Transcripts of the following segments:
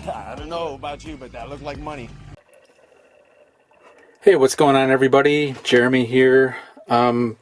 I don't know about you, but that looked like money. Hey, what's going on, everybody? Jeremy here. Kind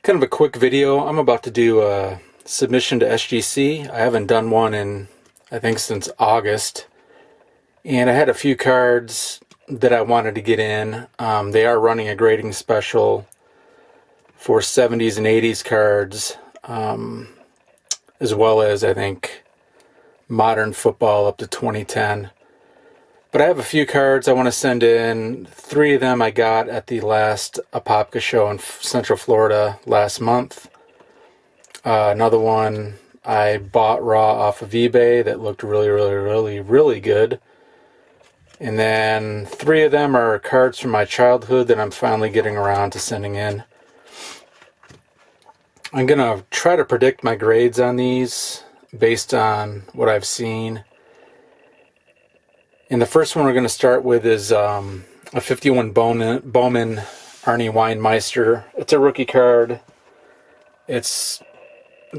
of a quick video. I'm about to do a submission to SGC. I haven't done one in, I think, since August. And I had a few cards that I wanted to get in. They are running a grading special for 70s and 80s cards, as well as, I think, modern football up to 2010. But I have a few cards I want to send in. 3 of them I got at the last Apopka show in Central Florida last month. Another one I bought raw off of eBay that looked really good. And then 3 of them are cards from my childhood that I'm finally getting around to sending in. I'm going to try to predict my grades on these based on what I've seen. And the first one we're going to start with is a 51 Bowman Arnie Weinmeister. It's a rookie card. It's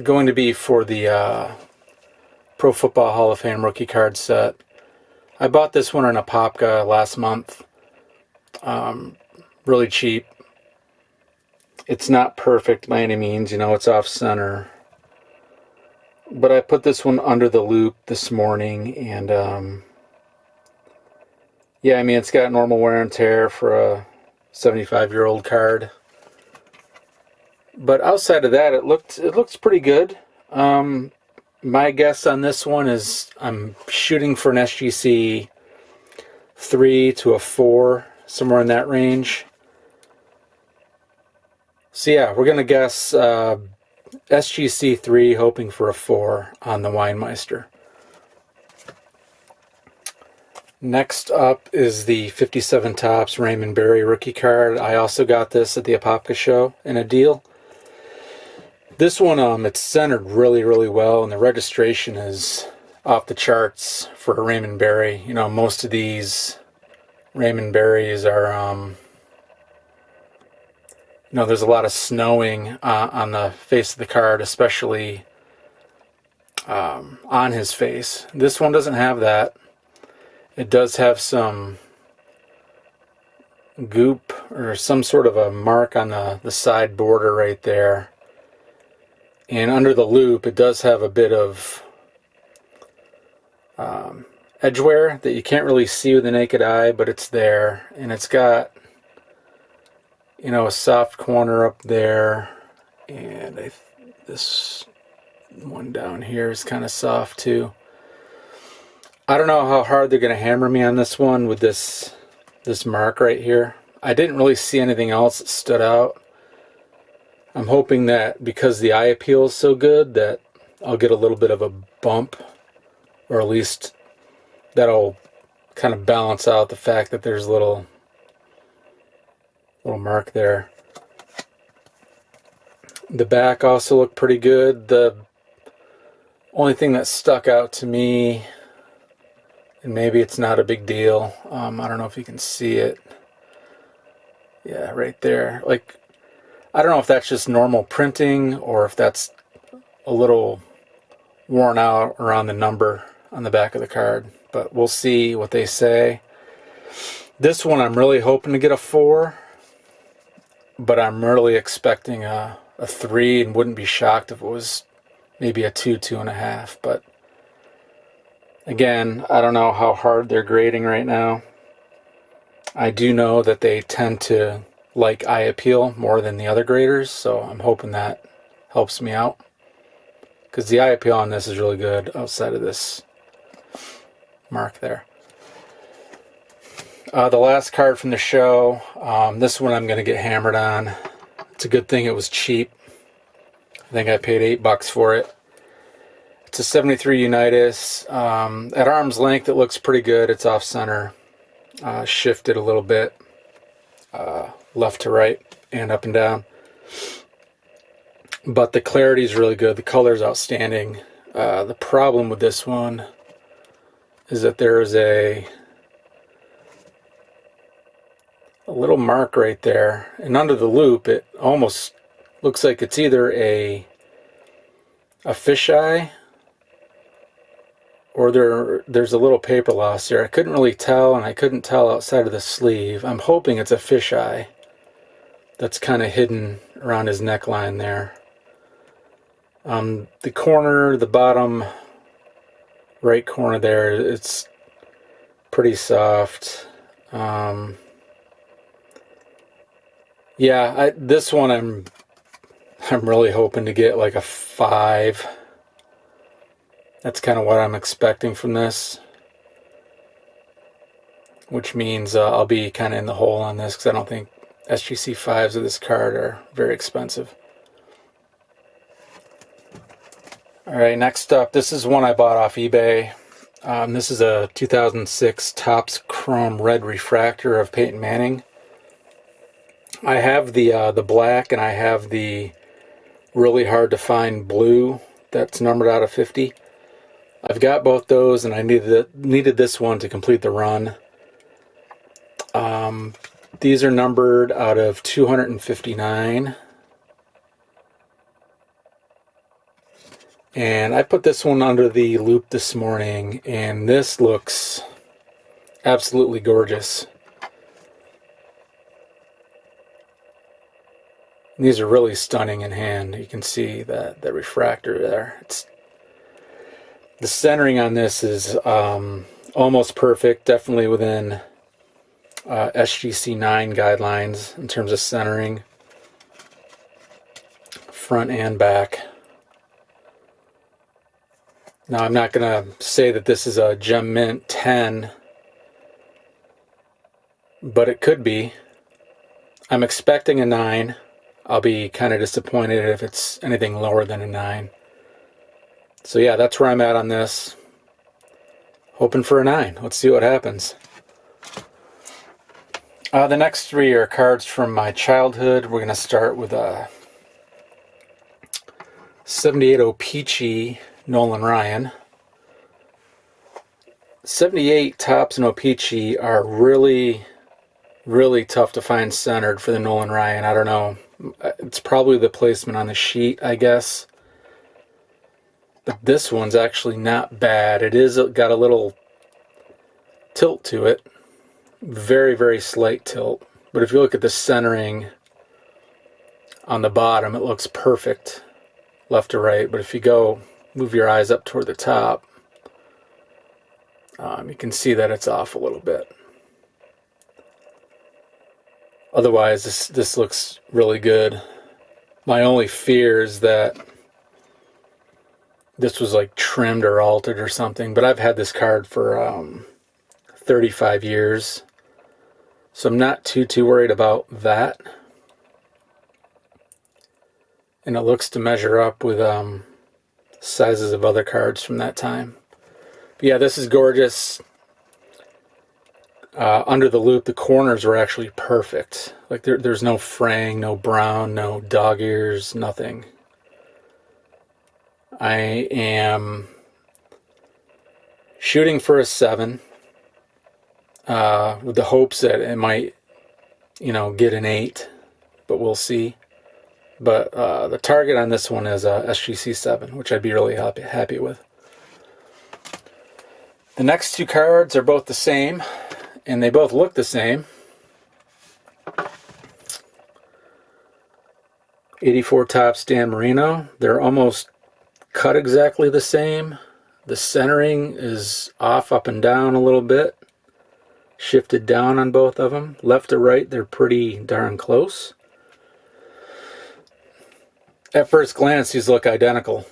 going to be for the Pro Football Hall of Fame rookie card set. I bought this one in Apopka last month. Really cheap. It's not perfect by any means, you know, it's off center. But I put this one under the loop this morning, and yeah, I mean, it's got normal wear and tear for a 75-year-old card. But outside of that, it looks pretty good. My guess on this one is I'm shooting for an SGC 3 to a 4, somewhere in that range. So yeah, we're going to guess SGC 3, hoping for a 4 on the Weinmeister. Next up is the 57 Topps Raymond Berry rookie card. I also got this at the Apopka show in a deal. This one, it's centered really well, and the registration is off the charts for a Raymond Berry. You know, most of these Raymond Berries are, you know, there's a lot of snowing on the face of the card, especially on his face. This one doesn't have that. It does have some goop or some sort of a mark on the side border right there. And under the loop, it does have a bit of edge wear that you can't really see with the naked eye, but it's there. And it's got, you know, a soft corner up there. And this one down here is kind of soft too. I don't know how hard they're going to hammer me on this one with this mark right here. I didn't really see anything else that stood out. I'm hoping that because the eye appeal is so good that I'll get a little bit of a bump, or at least that'll kind of balance out the fact that there's a little mark there. The back also looked pretty good. The only thing that stuck out to me, and maybe it's not a big deal, I don't know if you can see it. Yeah, right there. Like, I don't know if that's just normal printing or if that's a little worn out around the number on the back of the card. But we'll see what they say. This one I'm really hoping to get a 4, but I'm really expecting a 3 and wouldn't be shocked if it was maybe a 2, 2.5. But again, I don't know how hard they're grading right now. I do know that they tend to like eye appeal more than the other graders, so I'm hoping that helps me out. Because the eye appeal on this is really good outside of this mark there. The last card from the show, this one I'm going to get hammered on. It's a good thing it was cheap. I think I paid $8 for it. It's a 73 Unitas. At arm's length, it looks pretty good. It's off center, shifted a little bit, left to right and up and down. But the clarity is really good. The color is outstanding. The problem with this one is that there is a little mark right there, and under the loop, it almost looks like it's either a fisheye or there's a little paper loss here. I couldn't really tell, and I couldn't tell outside of the sleeve. I'm hoping it's a fisheye that's kind of hidden around his neckline there. The corner, the bottom right corner there, it's pretty soft. Yeah, this one I'm really hoping to get like a 5. That's kind of what I'm expecting from this, which means I'll be kind of in the hole on this because I don't think SGC 5s of this card are very expensive. Alright, next up, this is one I bought off eBay. This is a 2006 Topps Chrome Red Refractor of Peyton Manning. I have the black, and I have the really hard to find blue that's numbered out of 50. I've got both those, and I needed this one to complete the run. These are numbered out of 259. And I put this one under the loop this morning, and this looks absolutely gorgeous. These are really stunning in hand. You can see that the refractor there. The centering on this is almost perfect, definitely within SGC 9 guidelines in terms of centering, front and back. Now, I'm not going to say that this is a Gem Mint 10, but it could be. I'm expecting a 9. I'll be kind of disappointed if it's anything lower than a 9. So yeah, that's where I'm at on this. Hoping for a 9. Let's see what happens. The next 3 are cards from my childhood. We're going to start with a 78 O-Pee-Chee Nolan Ryan. 78 Topps and O-Pee-Chee are really, really tough to find centered for the Nolan Ryan. I don't know. It's probably the placement on the sheet, I guess. But this one's actually not bad. It is got a little tilt to it. Very, very slight tilt. But if you look at the centering on the bottom, it looks perfect left to right. But if you move your eyes up toward the top, you can see that it's off a little bit. Otherwise, this looks really good. My only fear is that this was like trimmed or altered or something. But I've had this card for 35 years. So I'm not too worried about that. And it looks to measure up with sizes of other cards from that time. But yeah, this is gorgeous. Under the loop, the corners were actually perfect. Like there's no fraying, no brown, no dog ears, nothing. I am shooting for a 7 with the hopes that it might, get an 8, but we'll see. But the target on this one is SGC 7, which I'd be really happy with. The next 2 cards are both the same, and they both look the same. 84 Topps Dan Marino. They're almost cut exactly the same. The centering is off, up and down a little bit. Shifted down on both of them. Left to right, they're pretty darn close. At first glance, these look identical.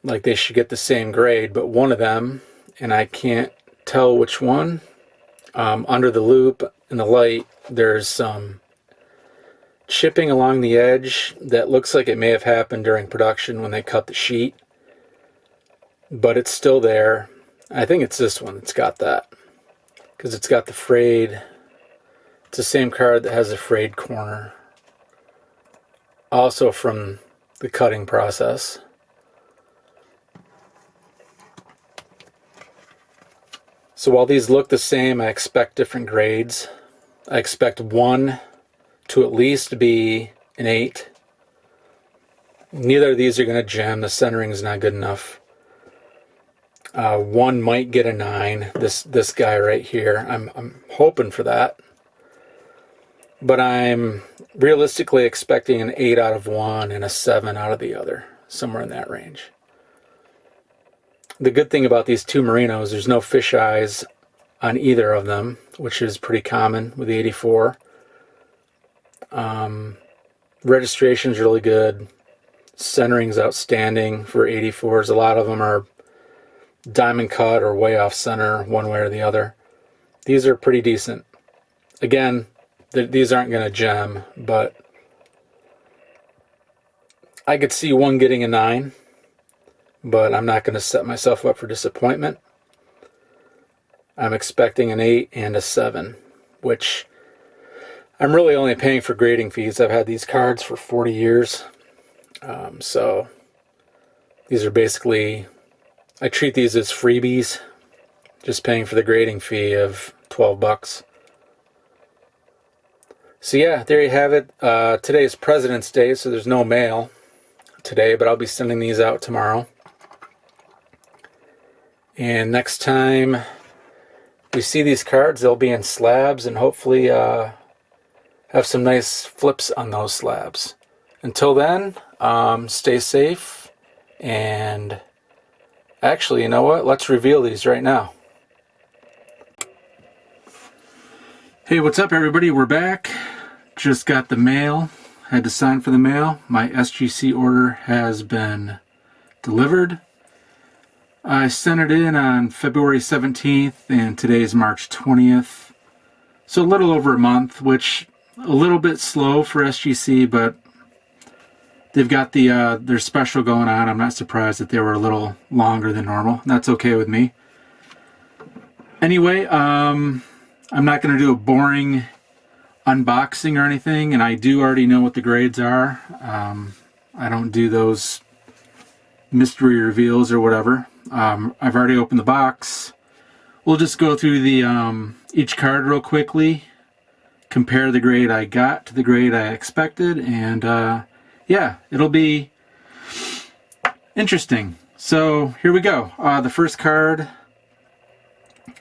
Like they should get the same grade, but one of them, and I can't tell which one, under the loop in the light, there's some chipping along the edge that looks like it may have happened during production when they cut the sheet. But it's still there. I think it's this one that's got that. Because it's got the frayed. It's the same card that has a frayed corner. Also from the cutting process. So while these look the same, I expect different grades. I expect one to at least be an 8. Neither of these are going to gem. The centering is not good enough. One might get a 9. This guy right here. I'm hoping for that. But I'm realistically expecting an 8 out of one and a 7 out of the other, somewhere in that range. The good thing about these two Merinos, there's no fish eyes on either of them, which is pretty common with the 84. Registration's really good. Centering's outstanding for 84s. A lot of them are diamond cut or way off center, one way or the other. These are pretty decent. Again, these aren't going to gem, but I could see one getting a 9, but I'm not going to set myself up for disappointment. I'm expecting an 8 and a 7, which I'm really only paying for grading fees. I've had these cards for 40 years. So these are basically, I treat these as freebies, just paying for the grading fee of 12 bucks. So yeah, there you have it. Today is President's Day, so there's no mail today, but I'll be sending these out tomorrow. And next time we see these cards, they'll be in slabs and hopefully have some nice flips on those slabs. Until then, stay safe, and actually, you know what? Let's reveal these right now. Hey, what's up everybody? We're back. Just got the mail. Had to sign for the mail. My SGC order has been delivered. I sent it in on February 17th and today's March 20th. So a little over a month, which a little bit slow for SGC, but they've got their special going on. I'm not surprised that they were a little longer than normal. That's okay with me. Anyway, I'm not going to do a boring unboxing or anything, and I do already know what the grades are. I don't do those mystery reveals or whatever. I've already opened the box. We'll just go through the each card real quickly, compare the grade I got to the grade I expected, and yeah, it'll be interesting. So here we go. The first card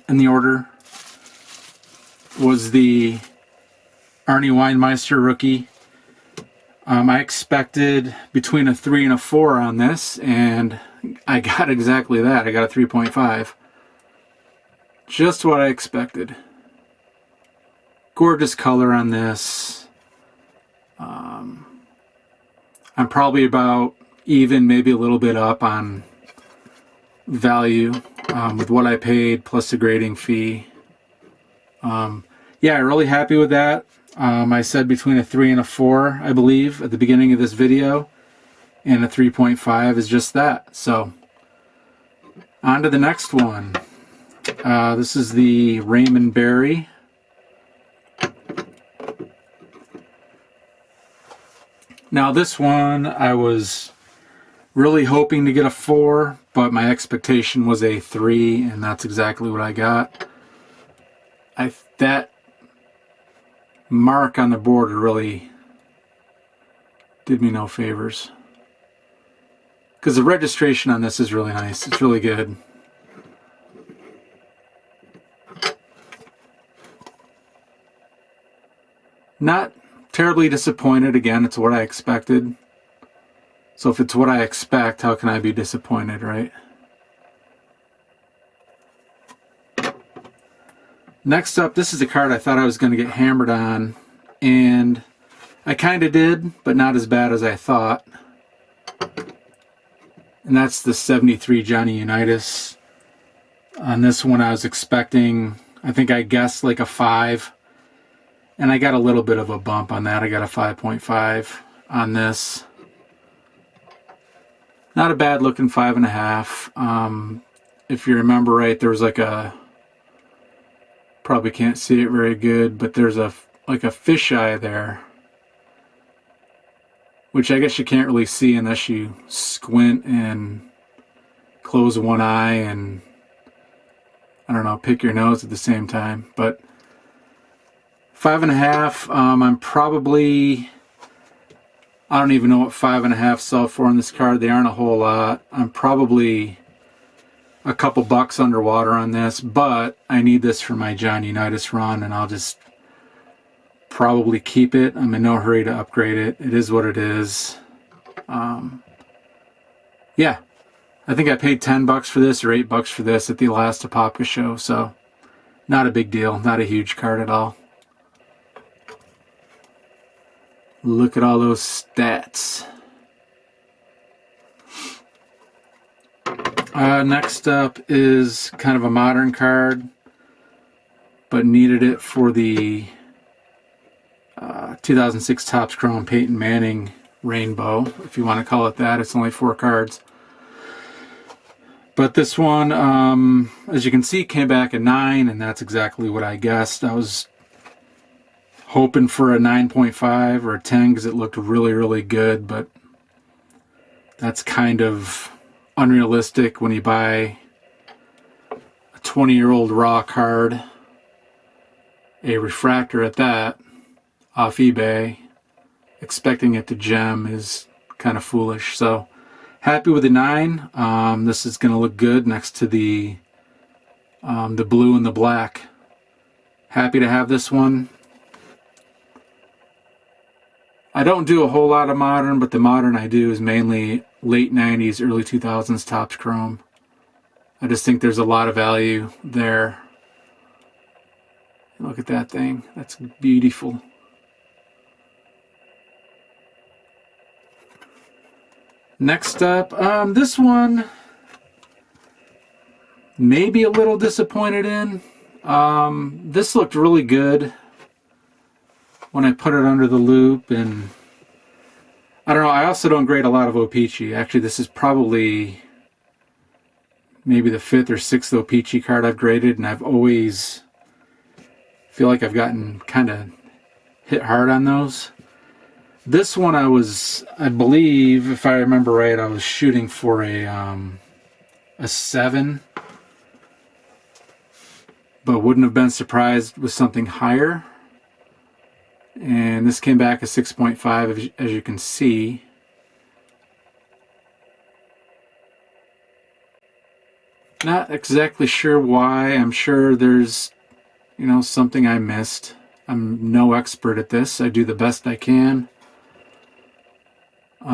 in the order was the Arnie Weinmeister rookie. I expected between a 3 and a 4 on this, and I got exactly that. I got a 3.5. Just what I expected. Gorgeous color on this. I'm probably about even, maybe a little bit up on value with what I paid plus the grading fee. Yeah, really happy with that. I said between a 3 and a 4, I believe, at the beginning of this video, and a 3.5 is just that. So, on to the next one. This is the Raymond Berry. Now this one, I was really hoping to get a 4, but my expectation was a 3, and that's exactly what I got. That mark on the border really did me no favors, because the registration on this is really nice. It's really good. Not terribly disappointed. Again, it's what I expected. So if it's what I expect, how can I be disappointed, right? Next up, this is a card I thought I was going to get hammered on, and I kind of did, but not as bad as I thought. And that's the 73 Johnny Unitas. On this one I was expecting, I think I guessed like a 5, and I got a little bit of a bump on that. I got a 5.5 on this. Not a bad looking 5.5. If you remember right, there was like a, probably can't see it very good, but there's a like a fisheye there, which I guess you can't really see unless you squint and close one eye and, I don't know, pick your nose at the same time. But 5.5, I'm probably, I don't even know what 5.5 sell for on this card. They aren't a whole lot. I'm probably a couple bucks underwater on this, but I need this for my John Unitas run, and I'll just probably keep it. I'm in no hurry to upgrade it. It is what it is. Yeah, I think I paid 10 bucks for this or 8 bucks for this at the last Apopka show, so not a big deal, not a huge card at all. Look at all those stats. Next up is kind of a modern card, but needed it for the 2006 Topps Chrome Peyton Manning Rainbow, if you want to call it that. It's only 4 cards. But this one, as you can see, came back a 9, and that's exactly what I guessed. I was hoping for a 9.5 or a 10 because it looked really, really good, but that's kind of unrealistic when you buy a 20-year-old raw card, a refractor at that, off eBay. Expecting it to gem is kind of foolish. So happy with the 9. This is going to look good next to the blue and the black. Happy to have this one. I don't do a whole lot of modern, but the modern I do is mainly late 90s, early 2000s Topps Chrome. I just think there's a lot of value there. Look at that thing. That's beautiful. Next up, this one maybe a little disappointed in. This looked really good when I put it under the loop, and I don't know, I also don't grade a lot of O-Pee-Chee. Actually, this is probably maybe the 5th or 6th O-Pee-Chee card I've graded, and I've always feel like I've gotten kind of hit hard on those. This one I believe, if I remember right, I was shooting for a 7, but wouldn't have been surprised with something higher. And this came back a 6.5, as you can see. Not exactly sure why. I'm sure there's, something I missed. I'm no expert at this. I do the best I can.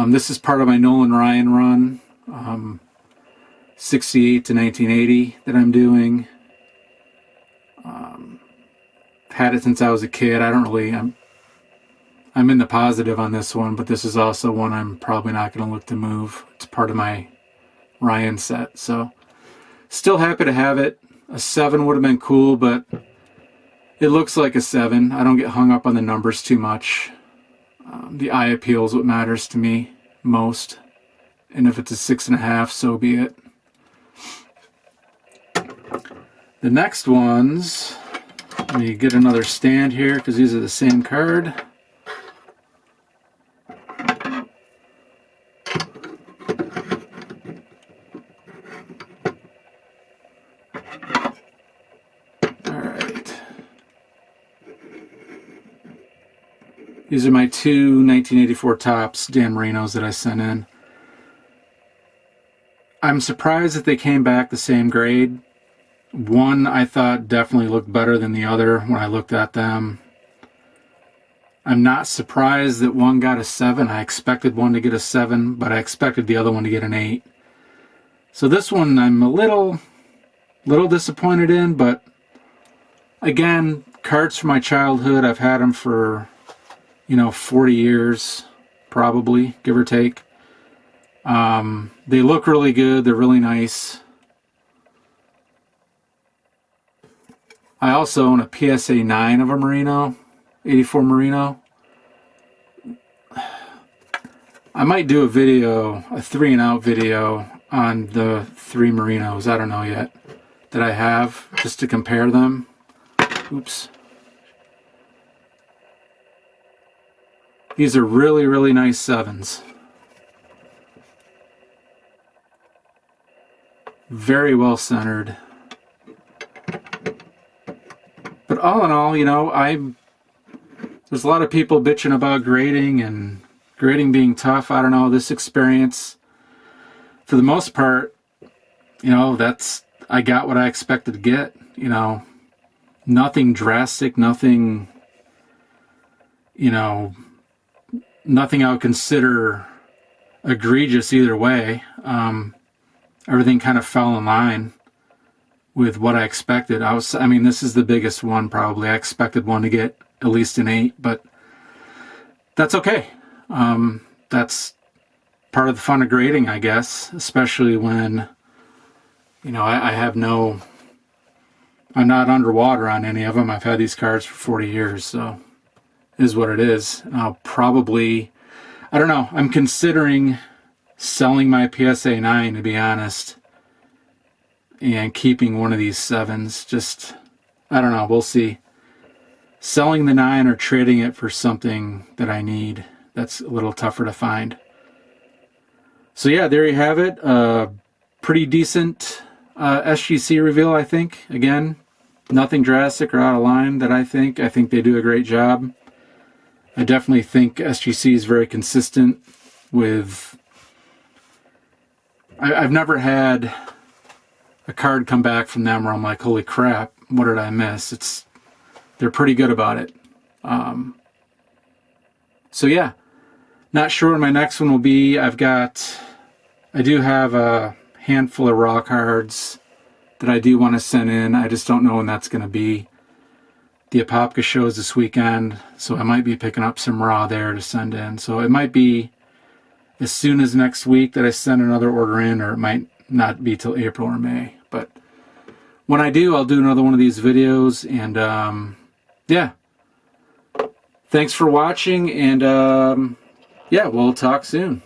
This is part of my Nolan Ryan run, 68 to 1980 that I'm doing. Had it since I was a kid. I'm in the positive on this one, but this is also one I'm probably not going to look to move. It's part of my Ryan set, so still happy to have it. A 7 would have been cool, but it looks like a 7. I don't get hung up on the numbers too much. The eye appeal is what matters to me most, and if it's a 6.5, so be it. The next ones, let me get another stand here because these are the same card. These are my 2 1984 Topps Dan Marinos that I sent in. I'm surprised that they came back the same grade. One I thought definitely looked better than the other when I looked at them. I'm not surprised that one got a 7. I expected one to get a 7, but I expected the other one to get an 8. So this one I'm a little disappointed in, but again, cards from my childhood. I've had them for 40 years, probably, give or take. They look really good. They're really nice. I also own a PSA 9 of a Merino, 84 Merino. I might do a 3 and out video on the 3 Merinos, I don't know yet, that I have, just to compare them. Oops. These are really, really nice 7s. Very well centered. But all in all, there's a lot of people bitching about grading and grading being tough. I don't know, this experience, for the most part, you know, I got what I expected to get. You know, nothing drastic, nothing, you know, nothing I would consider egregious either way. Everything kind of fell in line with what I expected. I mean, this is the biggest one probably. I expected one to get at least an 8, but that's okay. That's part of the fun of grading, I guess, especially when, you know, I'm not underwater on any of them. I've had these cards for 40 years, so it is what it is. I'll probably, I don't know, I'm considering selling my PSA 9, to be honest, and keeping one of these 7s. Just, I don't know, we'll see. Selling the 9 or trading it for something that I need. That's a little tougher to find. So yeah, there you have it. Pretty decent SGC reveal, I think. Again, nothing drastic or out of line that I think. I think they do a great job. I definitely think SGC is very consistent with... I've never had a card come back from them where I'm like, holy crap, what did I miss? They're pretty good about it. So yeah, not sure when my next one will be. I do have a handful of raw cards that I do want to send in. I just don't know when that's going to be. The Apopka show is this weekend, so I might be picking up some raw there to send in. So it might be as soon as next week that I send another order in, or it might not be till April or May. But when I do, I'll do another one of these videos. And yeah, thanks for watching, and yeah, we'll talk soon.